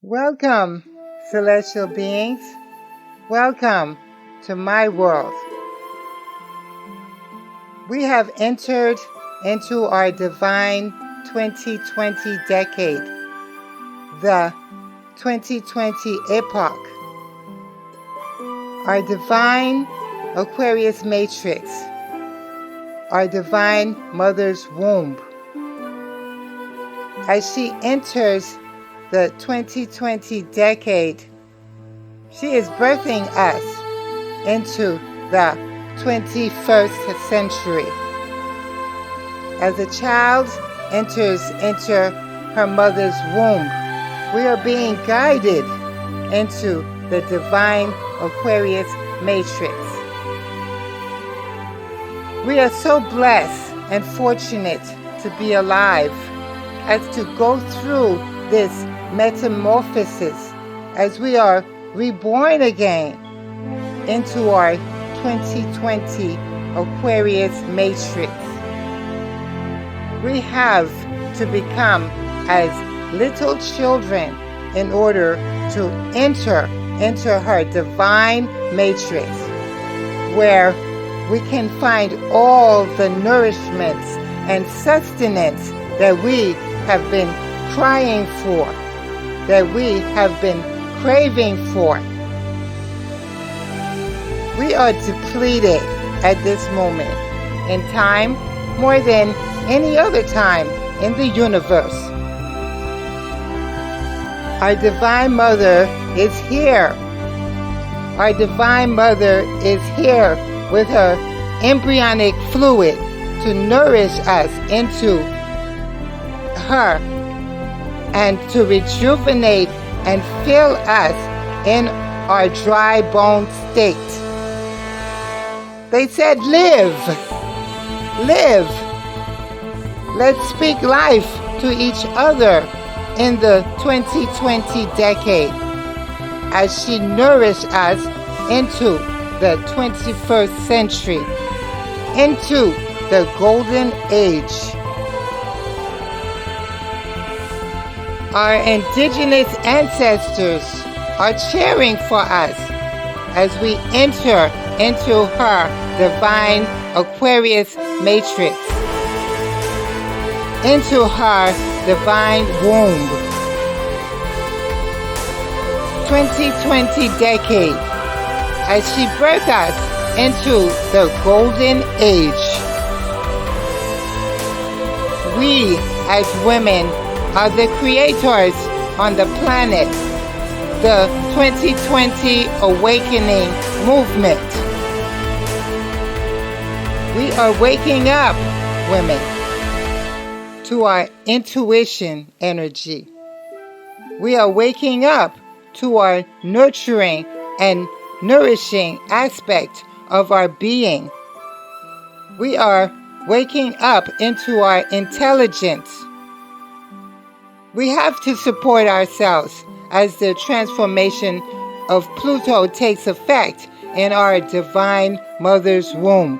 Welcome, celestial beings. Welcome to my world. We have entered into our divine 2020 decade, the 2020 epoch. Our divine Aquarius matrix, our divine mother's womb. As she enters the 2020 decade, she is birthing us into the 21st century. As a child enters into her mother's womb, we are being guided into the divine Aquarius matrix. We are so blessed and fortunate to be alive as to go through this metamorphosis as we are reborn again into our 2020 Aquarius matrix. We have to become as little children in order to enter her divine matrix, where we can find all the nourishments and sustenance that we have been crying for, that we have been craving for. We are depleted at this moment in time more than any other time in the universe. Our Divine Mother is here. Our Divine Mother is here with her embryonic fluid to nourish us into her and to rejuvenate and fill us in our dry bone state. They said, live, live. Let's speak life to each other in the 2020 decade as she nourished us into the 21st century, into the golden age. Our indigenous ancestors are cheering for us as we enter into her divine Aquarius matrix, into her divine womb. 2020 decade, as she birthed us into the golden age. We as women are the creators on the planet, the 2020 awakening movement. We are waking up, women, to our intuition energy. We are waking up to our nurturing and nourishing aspect of our being. We are waking up into our intelligence. We have to support ourselves as the transformation of Pluto takes effect in our divine mother's womb.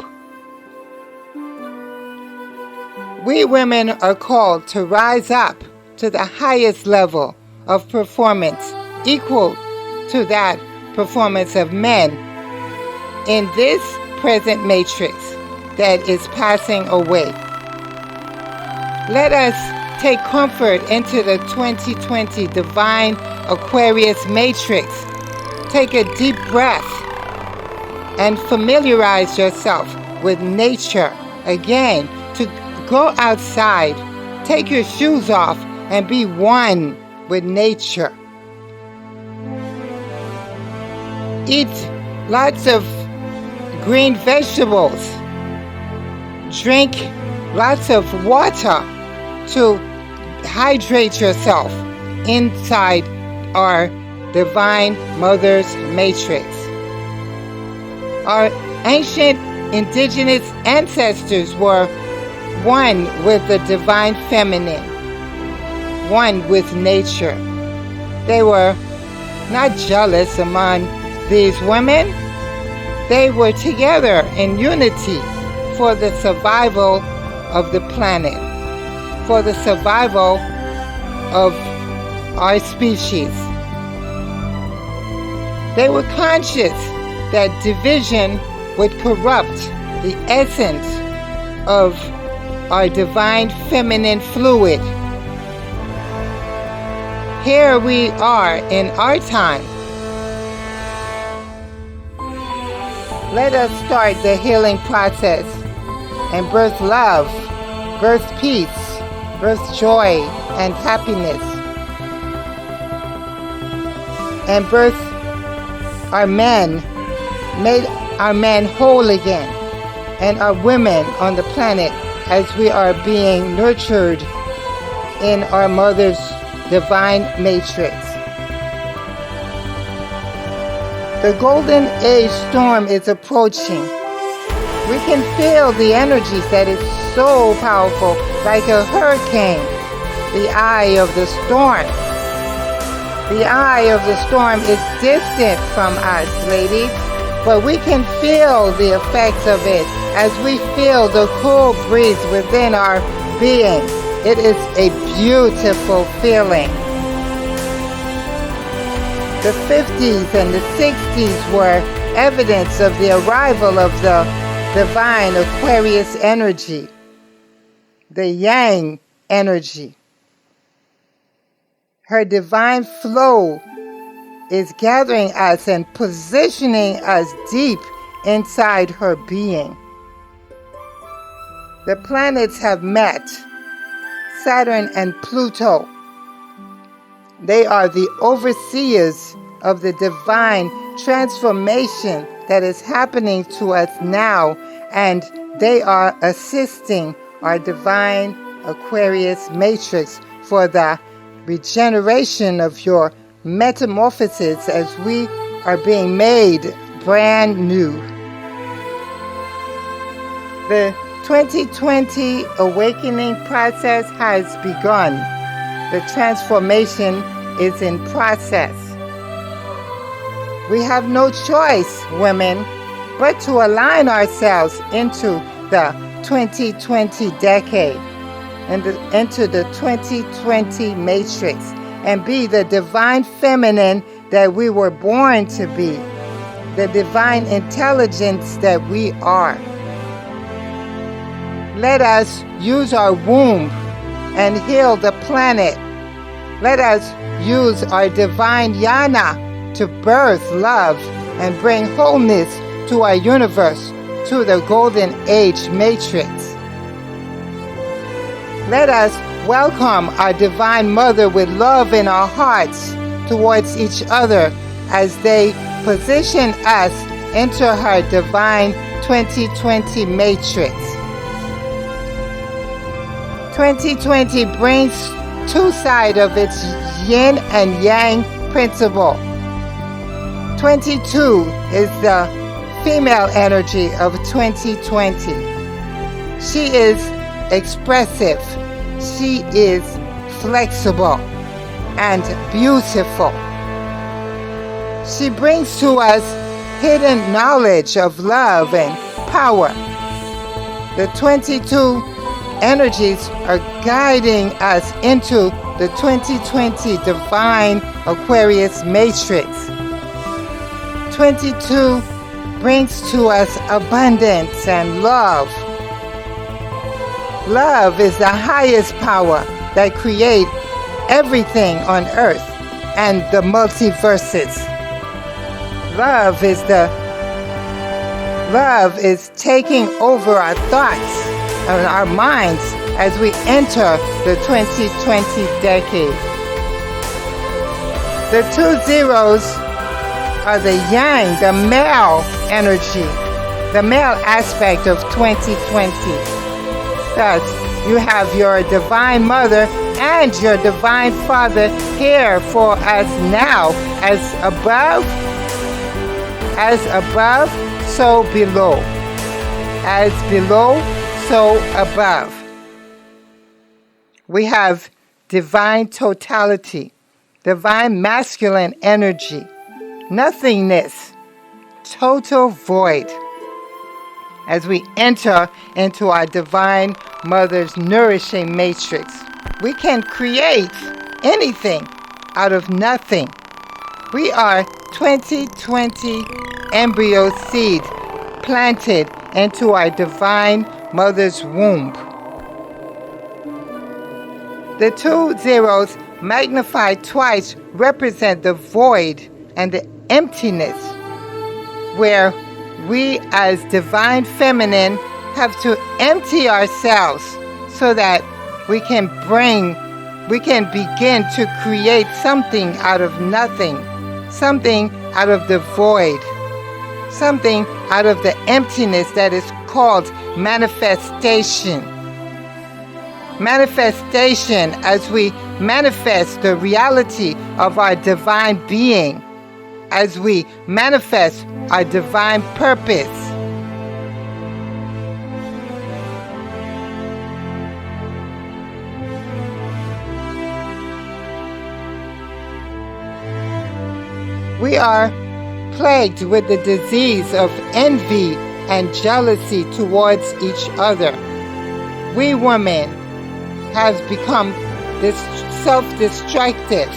We women are called to rise up to the highest level of performance, equal to that performance of men in this present matrix that is passing away. Let us take comfort into the 2020 divine Aquarius matrix. Take a deep breath and familiarize yourself with nature again. To go outside, take your shoes off and be one with nature. Eat lots of green vegetables. Drink lots of water to hydrate yourself inside our divine mother's matrix. Our ancient indigenous ancestors were one with the divine feminine, one with nature. They were not jealous among these women. They were together in unity for the survival of the planet, for the survival of our species. They were conscious that division would corrupt the essence of our divine feminine fluid. Here we are in our time. Let us start the healing process and birth love, birth peace, birth joy and happiness, and birth our men, made our men whole again, and our women on the planet as we are being nurtured in our mother's divine matrix. The golden age storm is approaching. We can feel the energies that is so powerful, like a hurricane. The eye of the storm. The eye of the storm is distant from us, ladies, but we can feel the effects of it as we feel the cool breeze within our being. It is a beautiful feeling. The 50s and the 60s were evidence of the arrival of the divine Aquarius energy, the Yang energy. Her divine flow is gathering us and positioning us deep inside her being. The planets have met, Saturn and Pluto. They are the overseers of the divine transformation that is happening to us now, and they are assisting our divine Aquarius matrix for the regeneration of your metamorphosis as we are being made brand new. The 2020 awakening process has begun. The transformation is in process. We have no choice, women, but to align ourselves into the 2020 decade and into the 2020 matrix and be the divine feminine that we were born to be, the divine intelligence that we are. Let us use our womb and heal the planet. Let us use our divine yana to birth love and bring wholeness to our universe, to the golden age matrix. Let us welcome our divine mother with love in our hearts towards each other as they position us into her divine 2020 matrix. 2020 brings two sides of its yin and yang principle. 22 is the female energy of 2020. She is expressive. She is flexible and beautiful. She brings to us hidden knowledge of love and power. The 22 energies are guiding us into the 2020 divine Aquarius matrix. 22 brings to us abundance and love. Love is the highest power that creates everything on earth and the multiverses. Love is taking over our thoughts and our minds as we enter the 2020 decade. The two zeros are the yang, the male energy, the male aspect of 2020. Thus, you have your divine mother and your divine father here for us now. As above, so below. As below, so above. We have divine totality, divine masculine energy, nothingness, total void. As we enter into our divine mother's nourishing matrix, we can create anything out of nothing. We are 2020 embryo seed planted into our divine mother's womb. The 2 zeros magnified twice represent the void and the emptiness, where we as divine feminine have to empty ourselves so that we can begin to create something out of nothing, something out of the void, something out of the emptiness that is called manifestation. Manifestation, as we manifest the reality of our divine being, as we manifest our divine purpose. We are plagued with the disease of envy and jealousy towards each other. We women have become self-destructive.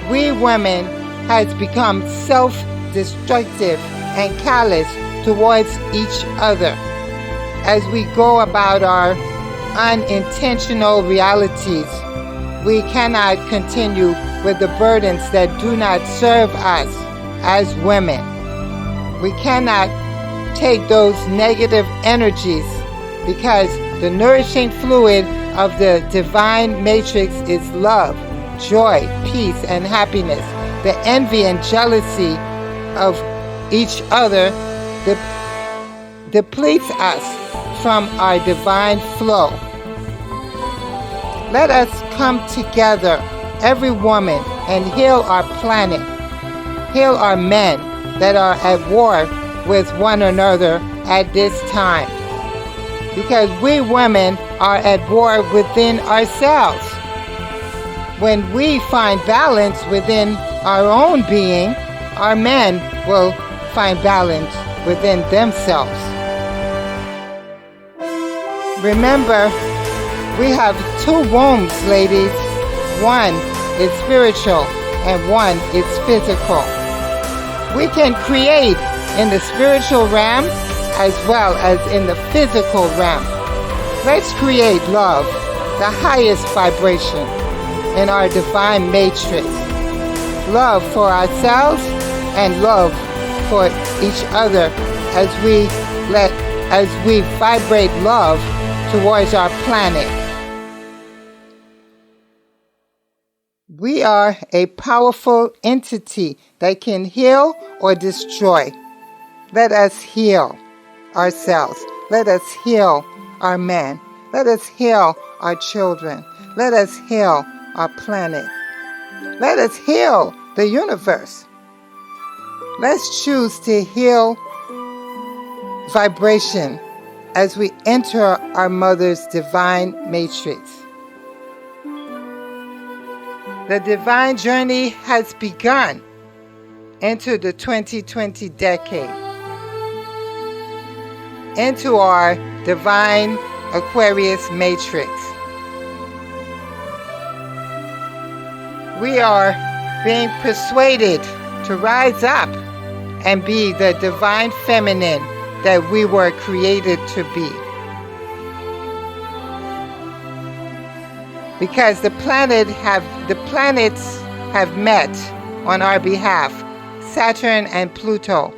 We women has become self-destructive and callous towards each other as we go about our unintentional realities. We cannot continue with the burdens that do not serve us as women. We cannot take those negative energies, because the nourishing fluid of the divine matrix is love, joy, peace, and happiness. The envy and jealousy of each other depletes us from our divine flow. Let us come together, every woman, and heal our planet, heal our men that are at war with one another at this time. Because we women are at war within ourselves. When we find balance within our own being, our men will find balance within themselves. Remember, we have 2 wombs, ladies. One is spiritual and one is physical. We can create in the spiritual realm as well as in the physical realm. Let's create love, the highest vibration in our divine matrix. Love for ourselves and love for each other as we vibrate love towards our planet. We are a powerful entity that can heal or destroy. Let us heal ourselves. Let us heal our men. Let us heal our children. Let us heal our planet. Let us heal the universe. Let's choose to heal vibration as we enter our mother's divine matrix. The divine journey has begun into the 2020 decade, into our divine Aquarius matrix. We are being persuaded to rise up and be the divine feminine that we were created to be. Because the planets have met on our behalf, Saturn and Pluto.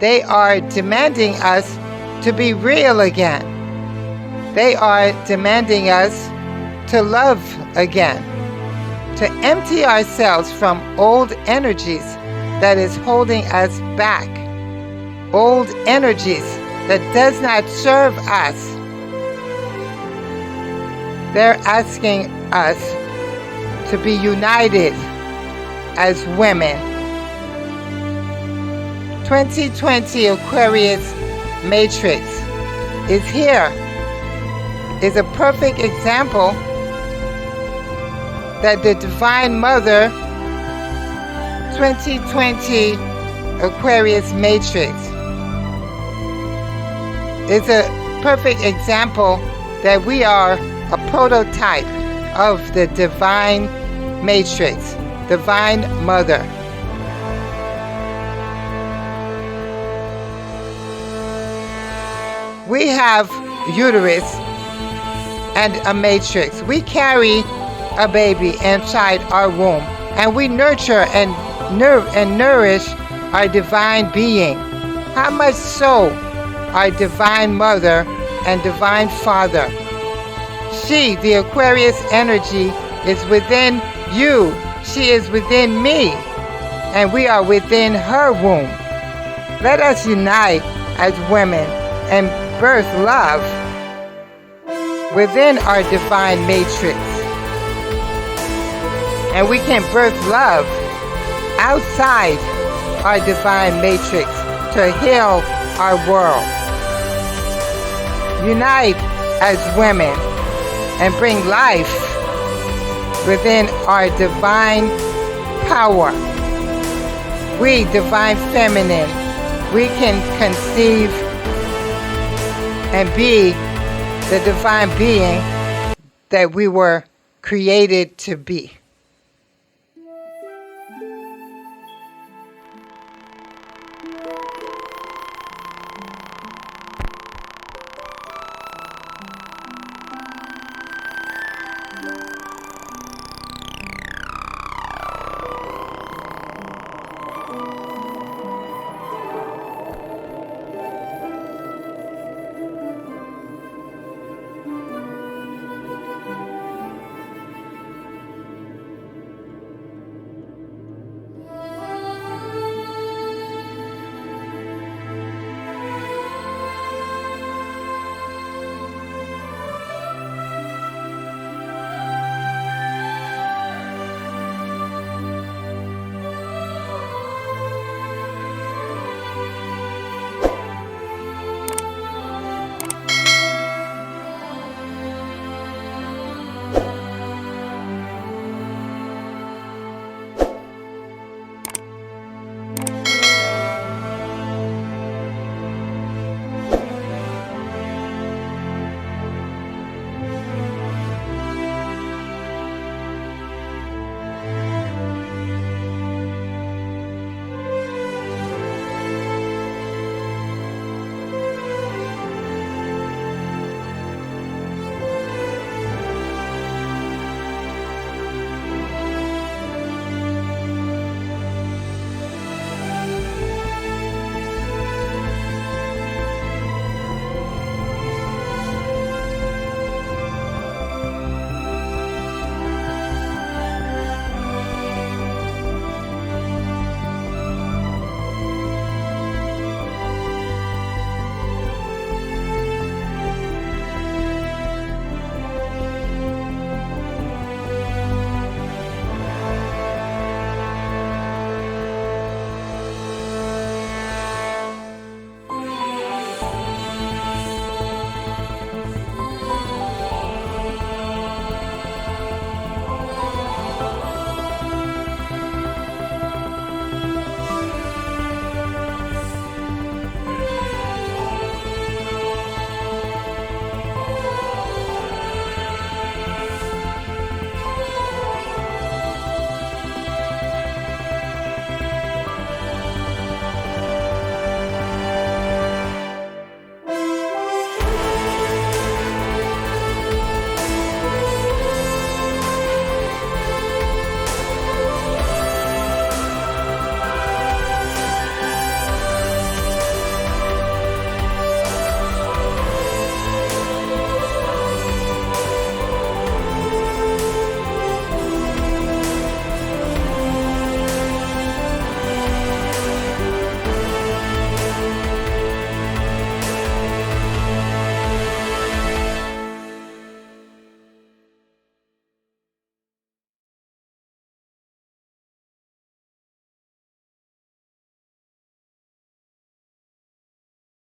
They are demanding us to be real again. They are demanding us to love again, to empty ourselves from old energies that is holding us back, old energies that does not serve us. They're asking us to be united as women. 2020 Aquarius matrix is here. Is a perfect example that the Divine Mother 2020 Aquarius matrix is a perfect example that we are a prototype of the divine matrix, Divine Mother. We have uterus and a matrix. We carry a baby inside our womb, and we nurture and nourish our divine being. How much so our divine mother and divine father? She, the Aquarius energy, is within you. She is within me, and we are within her womb. Let us unite as women and birth love within our divine matrix. And we can birth love outside our divine matrix to heal our world. Unite as women and bring life within our divine power. We, divine feminine, we can conceive and be the divine being that we were created to be.